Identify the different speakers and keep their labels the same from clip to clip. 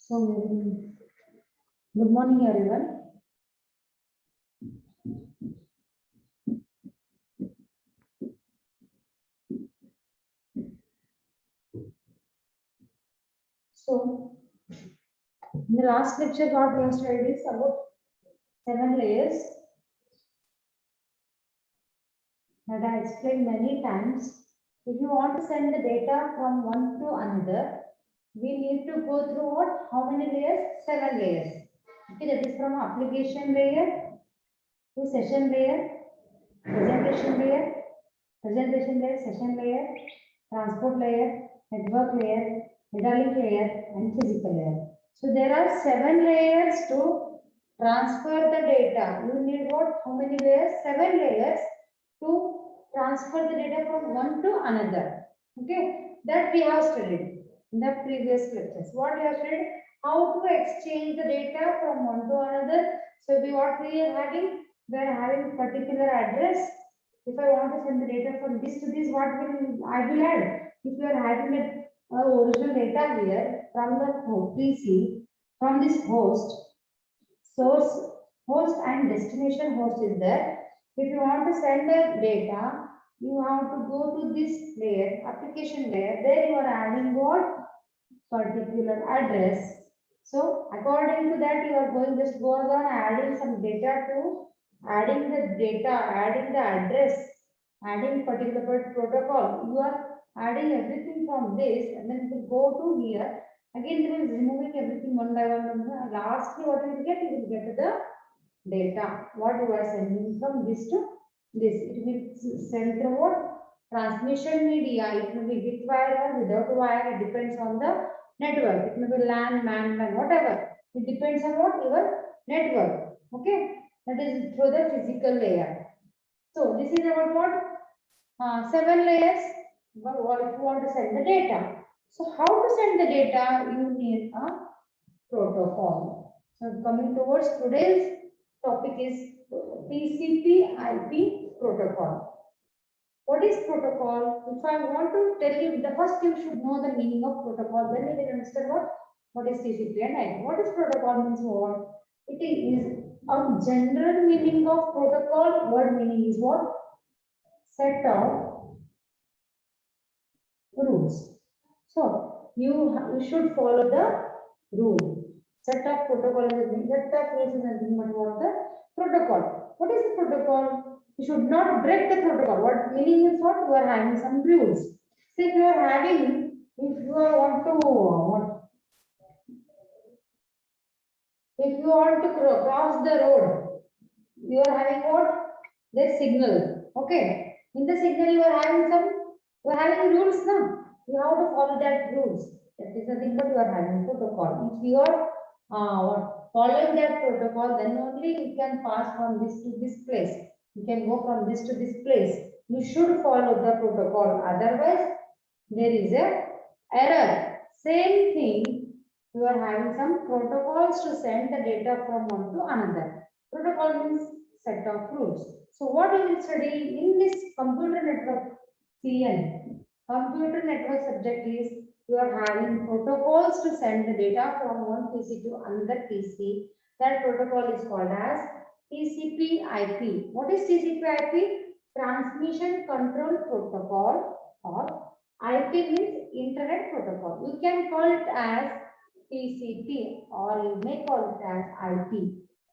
Speaker 1: So, good morning, everyone. So, in the last lecture, what we have studied is about 7 layers that I explained many times. If you want to send the data from one to another, we need to go through what? How many layers? 7 layers. Okay, that is from application layer to session layer, presentation layer, session layer, transport layer, network layer, hydraulic layer, and physical layer. So there are 7 layers to transfer the data. You need what? How many layers? 7 layers to transfer the data from one to another. Okay, that we have studied in the previous lectures. What we have studied? How to exchange the data from one to another. So what we are having? We are having particular address. If I want to send the data from this to this, what will I will add? If you are having a original data here from the PC, from this host, source host and destination host is there. If you want to send the data, you have to go to this layer, application layer. There you are adding what? Particular address. So according to that, you are going just go on adding some data to adding the data, adding the address, adding particular protocol. You are adding everything from this, and then you go to here. Again, you will removing everything one by one. Lastly, what you will get? You will get the data. What you are sending from this to this. It will send through what? Transmission media. It may be with wire or without wire. It depends on the network. It may be LAN, MAN, whatever. It depends on what? Your network. Okay. That is through the physical layer. So this is about what? 7 layers. What if you want to send the data? So how to send the data? You need a protocol. So coming towards today's topic is TCP/IP protocol. What is protocol? If I want to tell you, the first you should know the meaning of protocol. Then you will understand what is TCP and IP. What is protocol means what? It is a general meaning of protocol. Word meaning is what? Set of rules. So you should follow the rule. Set of protocol is nothing. Set of rules is nothing but what the protocol. What is the protocol? You should not break the protocol. What meaning is what? You are having some rules. Say if you are having, if you want to cross the road, you are having what? The signal. Okay. In the signal you are having rules now. You have to follow that rules. That is the thing that you are having protocol. If you are following that protocol, then only you can pass from this to this place. You can go from this to this place. You should follow the protocol. Otherwise, there is a error. Same thing. You are having some protocols to send the data from one to another. Protocol means set of rules. So what we will study in this computer network CN? Computer network subject is you are having protocols to send the data from one PC to another PC. That protocol is called as TCP/IP. What is TCP/IP? Transmission Control Protocol, or IP means Internet Protocol. You can call it as TCP or you may call it as IP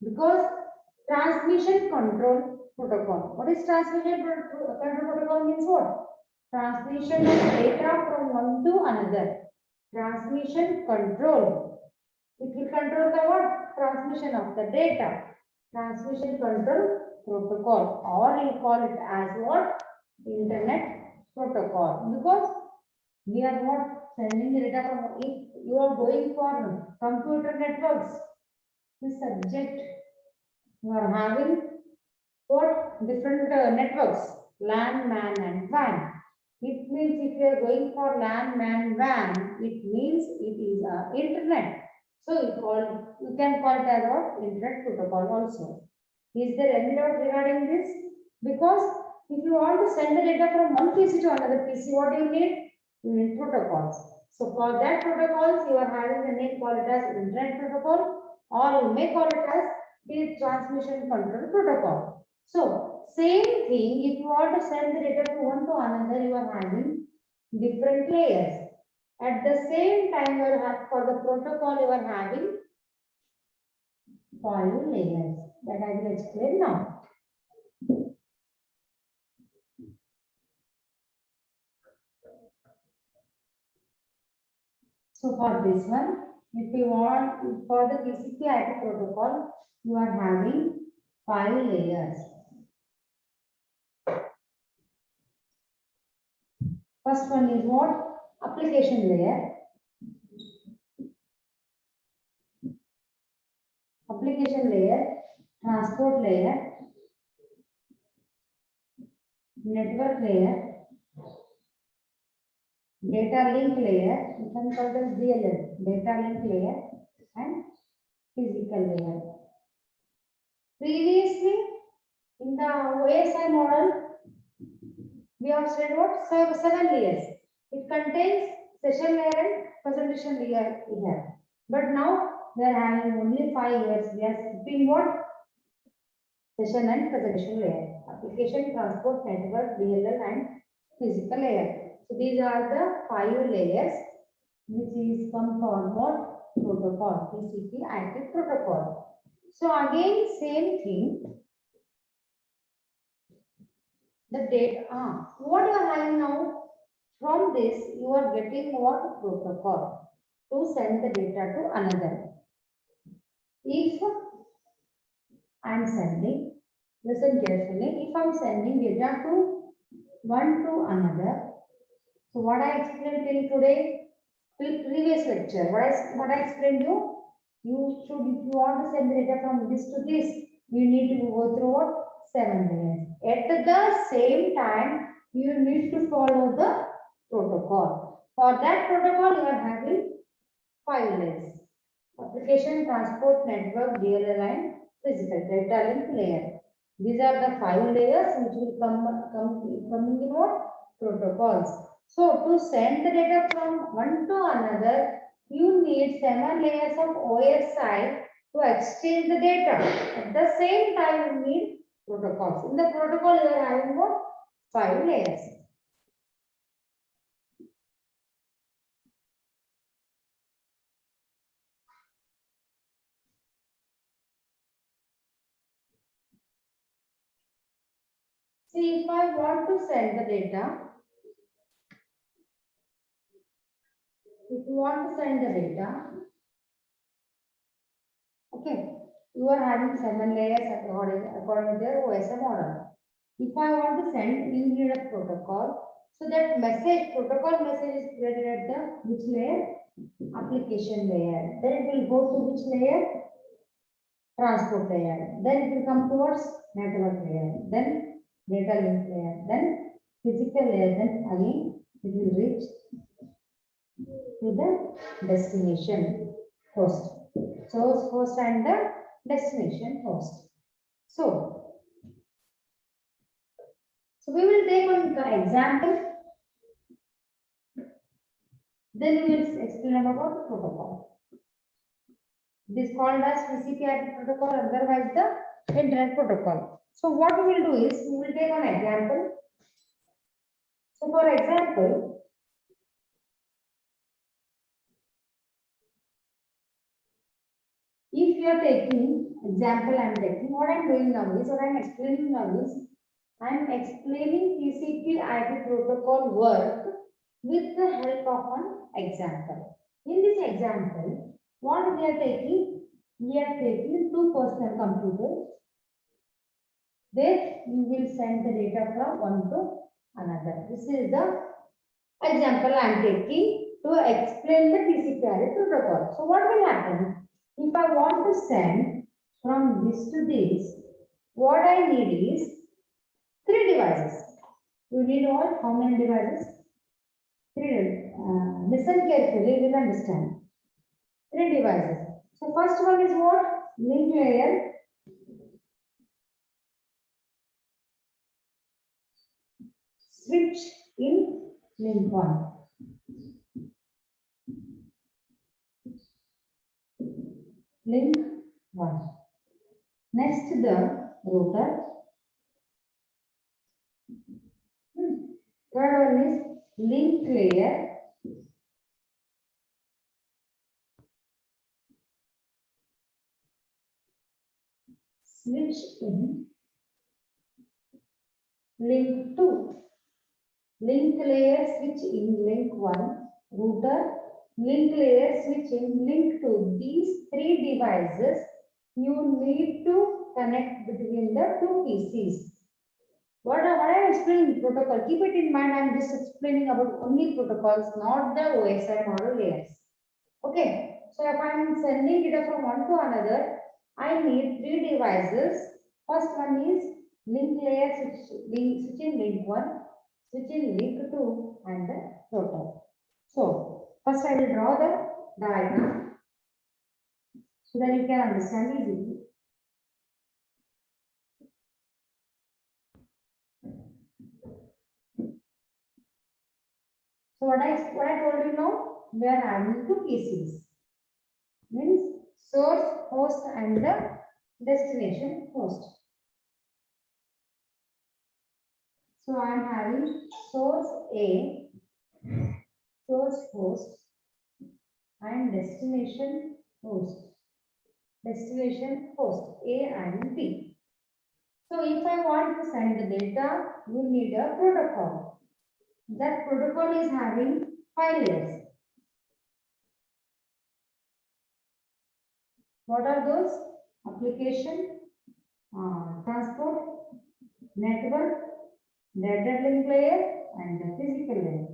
Speaker 1: because transmission control protocol. What is transmission control protocol means what? Transmission of data from one to another. Transmission control. It will control the what? Transmission of the data. Transmission control protocol, or you call it as what? Internet protocol. Because we are not sending the data from, if you are going for computer networks, the subject you are having what? Different networks, LAN, MAN and WAN. It means if you are going for LAN, MAN, WAN, it means it is internet. So you can call it as what? Internet protocol also. Is there any doubt regarding this? Because if you want to send the data from one PC to another PC, what do you need? You need protocols. So for that protocols, you are having the name, call it as internet protocol, or you may call it as the transmission control protocol. So same thing, if you want to send the data from one to another, you are having different layers. At the same time, you are for the protocol, you are having 5 layers. That I will explain now. So for this one, if you want for the TCP/IP protocol, you are having 5 layers. First one is what? Application layer. Application layer, transport layer, network layer, data link layer, you can call it DLL, data link layer, and physical layer. Previously, in the OSI model, we have said what? 7 layers. It contains session layer and presentation layer here. But now we are having only 5 layers. We are skipping what? Session and presentation layer. Application, transport, network, DLL, and physical layer. So these are the 5 layers which is come for what? Protocol, TCP/IP protocol. So again, same thing. The data, what you are having now, from this you are getting what? Protocol to send the data to another. If I am sending, listen carefully, if I am sending data to one to another, so what I explained till today, till previous lecture, what I explained you should, if you want to send the data from this to this, you need to go through what? 7 layers. At the same time, you need to follow the protocol. For that protocol, you are having 5 layers. Application, transport, network, DLL, and physical data link layer. These are the 5 layers which will come in what? Protocols. So to send the data from one to another, you need 7 layers of OSI to exchange the data. At the same time, you need protocols. In the protocol, you are having what? 5 layers. See, if I want to send the data, if you want to send the data, okay, you are having 7 layers according to their OSM model. If I want to send, you need a protocol. So that message, protocol message is created at the which layer? Application layer. Then it will go to which layer? Transport layer. Then it will come towards network layer. Then data link layer. Then physical layer. Then again it will reach to the destination host. Source host and the destination host. So we will take one example. Then we will explain about the protocol. This is called as TCP/IP protocol, otherwise the internet protocol. So what we will do is we will take one example. So for example, if you are taking example, I am taking what I am doing now is what I am explaining now is I am explaining TCP/IP protocol work with the help of an example. In this example, what we are taking? We are taking 2 personal computers. There you will send the data from one to another. This is the example I am taking to explain the TCP/IP protocol. So what will happen? If I want to send from this to this, what I need is 3 devices. You need what? How many devices? 3. Listen carefully, you will understand. 3 devices. So first one is what? Link layer. Switch in link 1. link 1. Next the router. Third one is link layer. Switch in link 2. Link layer switch in link 1. Router link layer switch in link 2. These three devices you need to connect between the two PCs. What I am explaining protocol, keep it in mind. I am just explaining about only protocols, not the OSI model layers. Okay, so if I am sending data from one to another, I need three devices. First one is link layer switch in link 1, switch in link 2, and the router. So first I will draw the diagram so that you can understand easily. So what I told you now, we are having two PCs, means source host and the destination host. So I am having source A, source host, and destination host. Destination host A and B. So if I want to send the data, you need a protocol. That protocol is having 5 layers. What are those? Application, transport, network, data link layer, and the physical layer.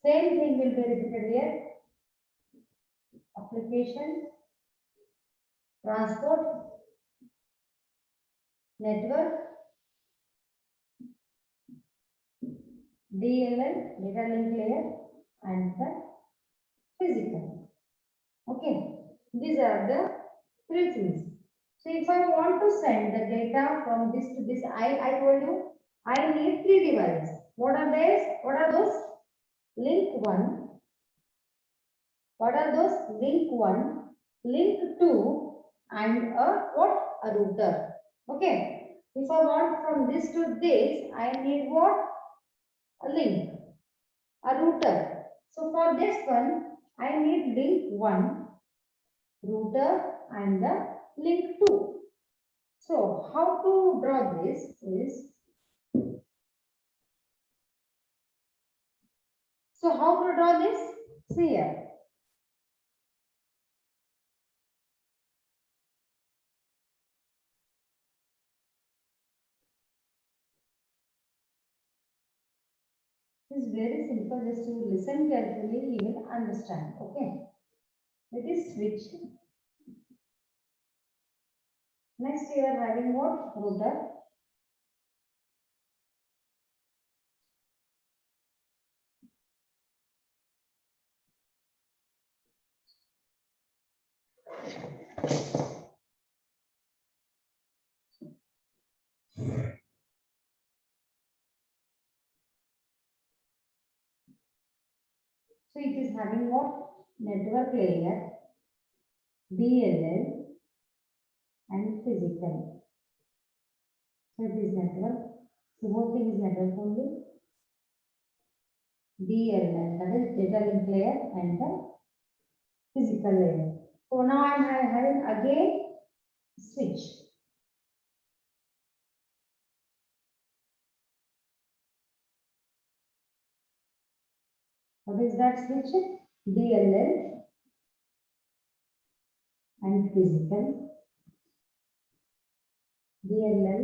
Speaker 1: Same thing will be repeated here. Application, transport, network, DLL, data link layer, and the physical. Okay, these are the three things. So if I want to send the data from this to this, I told you I need three devices. What are these? What are those? Link 1. What are those? Link 1, link 2, and a what? A router. Okay. If I want from this to this, I need what? A link, a router. So for this one, I need link 1, router, and the link 2. So how to draw this is, so how to draw this? See here. It's very simple. Just you listen carefully, you will understand. Okay. It is switch. Next, you are having what? Router. So it is having what? Network layer, DLL, and physical. So it is network. The whole thing is network only. DLL, that is data link layer, and the physical layer. So now I am having again switch. What is that switch? DLL and physical. DLL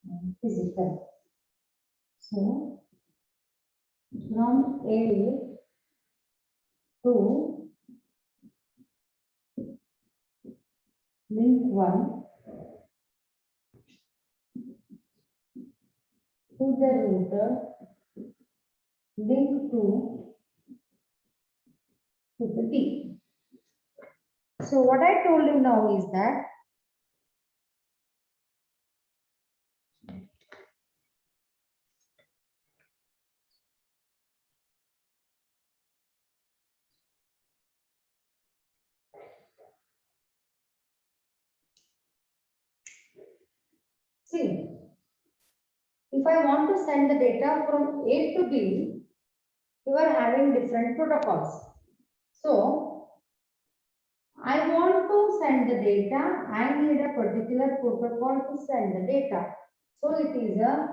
Speaker 1: and physical. So from A to link 1 to the router, link 2 to the D. So what I told you now is that See, if I want to send the data from A to B, you are having different protocols. So, I want to send the data, I need a particular protocol to send the data. So, it is a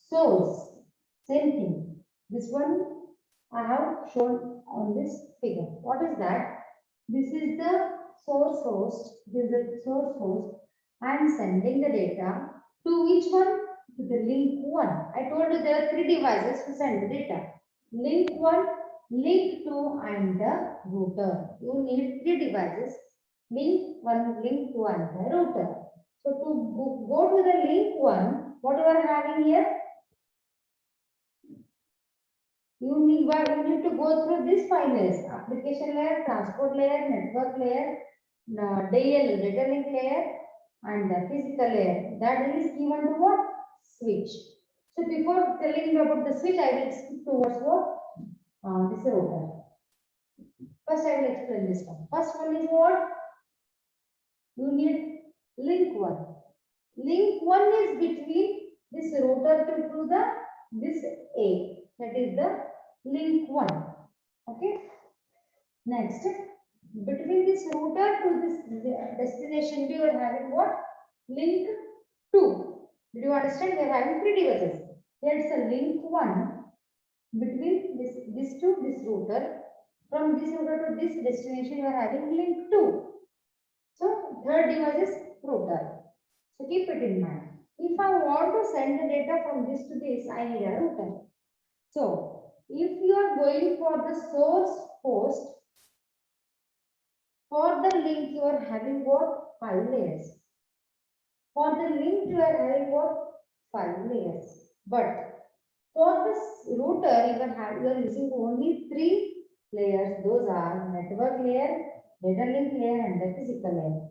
Speaker 1: source, same thing. This one I have shown on this figure. What is that? This is the source host, this is the source host. I am sending the data to which one? To the link 1. I told you there are 3 devices to send the data. Link 1, link 2 and the router. You need 3 devices. Link 1, link 2 and the router. So to go to the link 1, what you are having here? You need to go through these 5 layers: application layer, transport layer, network layer, DL, data link layer, and the physical layer. That is given to what? Switch. So before telling you about the switch, I will skip towards what? This router. First, I will explain this one. First one is what? You need link 1. Link 1 is between this router to this A. That is the link 1. Okay. Next, between this router to this destination, we are having what? Link 2. Did you understand? We are having 3 devices. Here it's a link 1 between this to this router. From this router to this destination, you are having link 2. So, third device is router. So, keep it in mind. If I want to send the data from this to this, I need a router. So, if you are going for the source host, for the link you are having what? 5 layers. For the link you are having what? 5 layers. But for this router you are using only 3 layers. Those are network layer, data link layer and the physical layer.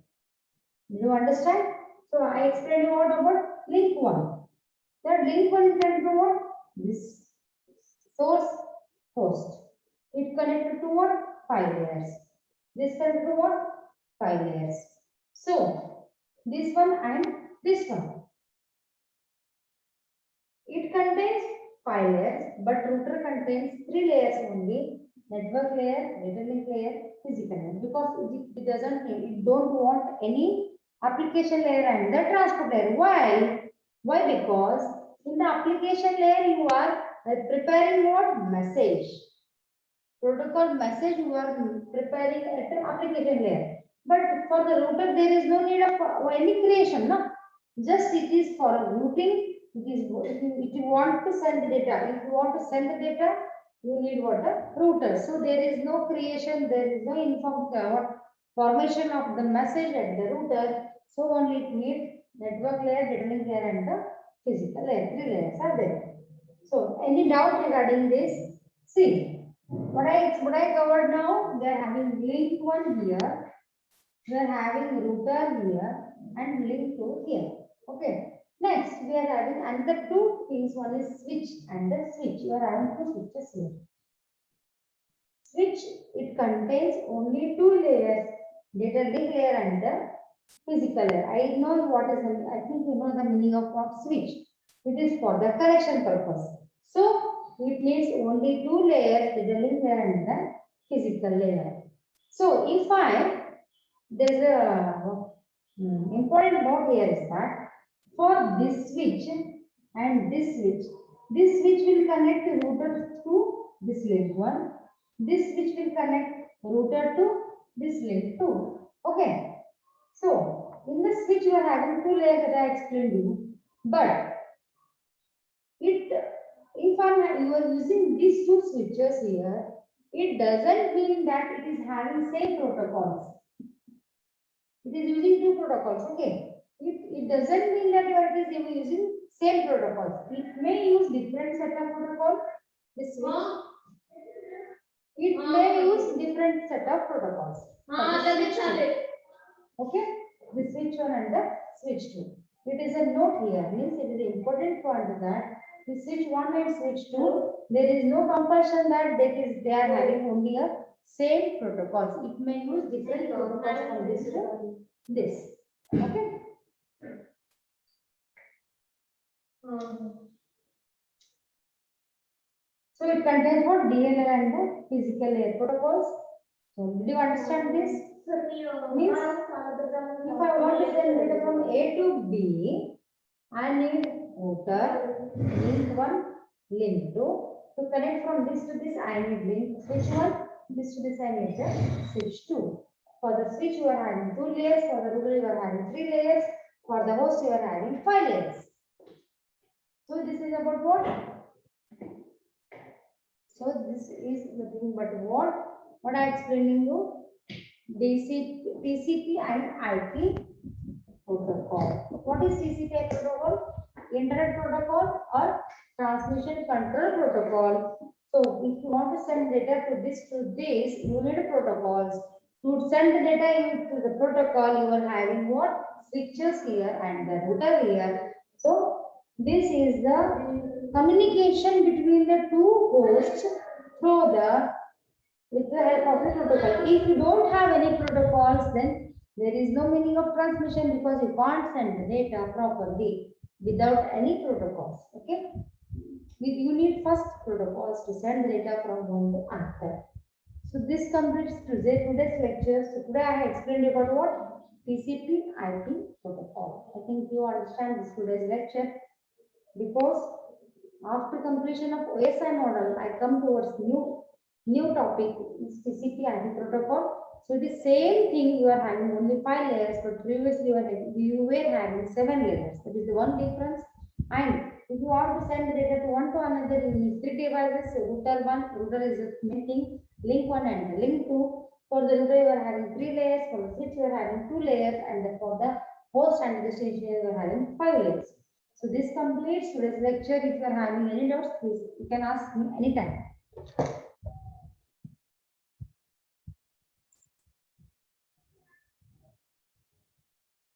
Speaker 1: Do you understand? So I explained you what about link 1. That link 1 can do what? This source host. It connected to what? 5 layers. This connected to what? 5 layers. So this one and this one. It contains 5 layers, but router contains 3 layers only: network layer, data link layer, physical layer. Because it doesn't, it don't want any application layer and the transport layer. Why? Why? Because in the application layer you are preparing what? Message. Protocol message you are preparing at the application layer. But for the router there is no need of any creation, no? Just it is for routing. It is if you want to send the data. If you want to send the data, you need what? A router. So there is no creation. There is no formation of the message at the router. So only it needs network layer, data link layer, and the physical layer. 3 layers are there. So any doubt regarding this? See, what I covered now. They are having link 1 here. We are having router here and link 2 here. Okay. Next, we are having another 2 things. One is switch and the switch. You are having 2 switches here. Switch, it contains only 2 layers: data link layer and the physical layer. I know what is. I think you know the meaning of what switch. It is for the connection purpose. So it needs only 2 layers: data link layer and the physical layer. So if there's a important note here is that for this switch and this switch will connect router to this link 1. This switch will connect router to this link 2. Okay. So in the switch you are having 2 layers that I explained you. But if you are using these 2 switches here, it doesn't mean that it is having same protocols. It is using 2 protocols. Okay. It doesn't mean that it is using same protocols. It may use different set of protocols. This switch. It may use different set of protocols. Okay. The switch 1 and the switch 2. It is a note here. Means it is important point that the switch 1 and switch 2, there is no compulsion that they are having only a same protocols. It may use different protocols from this to this. Okay. So it contains what DLL and the physical layer protocols. So did you understand this? Means if I want to send data from A to B, I need router, link 1, link 2. To connect from this to this, I need link switch 1, this to this, I need the switch 2. For the switch, you are having 2 layers, for the router, you are having 3 layers, for the host, you are having 5 layers. So this is about what? So this is nothing but what I explained you, TCP and IP protocol. What is TCP protocol? Internet protocol or transmission control protocol. So if you want to send data to this, you need protocols. To send the data to the protocol, you are having what? Switches here and the router here. So this is the communication between the two hosts through the with the help of the protocol. If you don't have any protocols, then there is no meaning of transmission because you can't send the data properly without any protocols. Okay. You need first protocols to send the data from one to another. So this completes today's lecture. So today I have explained about what? TCP IP protocol. I think you understand this today's lecture because after completion of OSI model, I come towards new topic is TCP IP protocol. So the same thing you are having only 5 layers, but previously you were having 7 layers. That is the one difference. And if you want to send the data to one to another, you need 3 devices. So router 1, router is the main thing, link 1 and link 2. For the router, you are having 3 layers. For the switch, you are having 2 layers, and for the host and the destination, you are having 5 layers. So this completes today's lecture. If you are having any doubts, please you can ask me anytime.